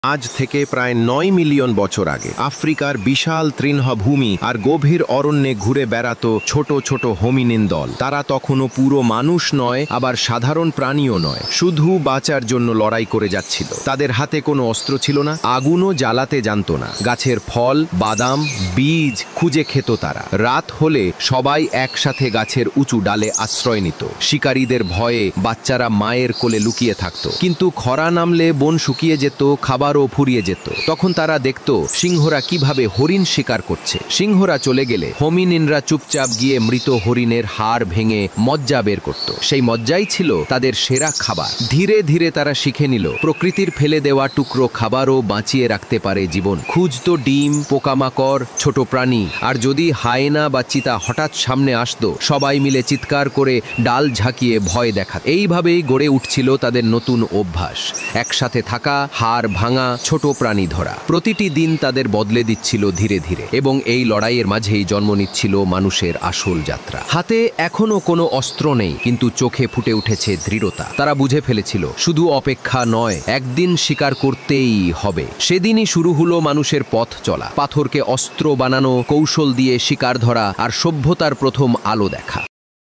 আজ থেকে প্রায় ৯ মিলিয়ন বছর আগে আফ্রিকার বিশাল তৃণভূমি আর গভীর অরণ্যে ঘুরে বেড়াতো ছোট ছোট হোমিনিন দল। তারা তখনও পুরো মানুষ নয়, আবার সাধারণ প্রাণীও নয়, শুধু বাঁচার জন্য লড়াই করে যাচ্ছিল। তাদের হাতে কোনো অস্ত্র ছিল না, আগুনও জ্বালাতে জানতো না। গাছের ফল, বাদাম, বীজ খুঁজে খেত তারা। রাত হলে সবাই একসাথে গাছের উঁচু ডালে আশ্রয় নিত। শিকারীদের ভয়ে বাচ্চারা মায়ের কোলে লুকিয়ে থাকত। কিন্তু খরা নামলে বন শুকিয়ে যেত, খাবারও ফুরিয়ে যেত। তখন তারা দেখত সিংহরা কিভাবে হরিণ শিকার করছে। সিংহরা চলে গেলে হোমিনিনরা চুপচাপ গিয়ে মৃত হরিণের হাড় ভেঙে মজ্জা বের করত। সেই মজ্জাই ছিল তাদের সেরা খাবার। ধীরে ধীরে তারা শিখে নিল প্রকৃতির ফেলে দেওয়া টুকরো খাবারও বাঁচিয়ে রাখতে পারে জীবন। খুঁজত ডিম, পোকামাকড়, ছোট প্রাণী। আর যদি হায়েনা বা চিতা হঠাৎ সামনে আসতো, সবাই মিলে চিৎকার করে ডাল ঝাঁকিয়ে ভয় দেখাত। এইভাবেই গড়ে উঠছিল তাদের নতুন অভ্যাস, একসাথে থাকা, হাড় ভাঙা, ছোট প্রাণী ধরা। প্রতিটি দিন তাদের বদলে দিচ্ছিল ধীরে ধীরে, এবং এই লড়াইয়ের মাঝেই জন্ম নিচ্ছিল মানুষের আসল যাত্রা। হাতে এখনো কোনো অস্ত্র নেই, কিন্তু চোখে ফুটে উঠেছে দৃঢ়তা। তারা বুঝে ফেলেছিল শুধু অপেক্ষা নয়, একদিন শিকার করতেই হবে। সেদিনই শুরু হলো মানুষের পথ চলা, পাথরকে অস্ত্র বানানো, কৌশল দিয়ে শিকার ধরা, আর সভ্যতার প্রথম আলো দেখা।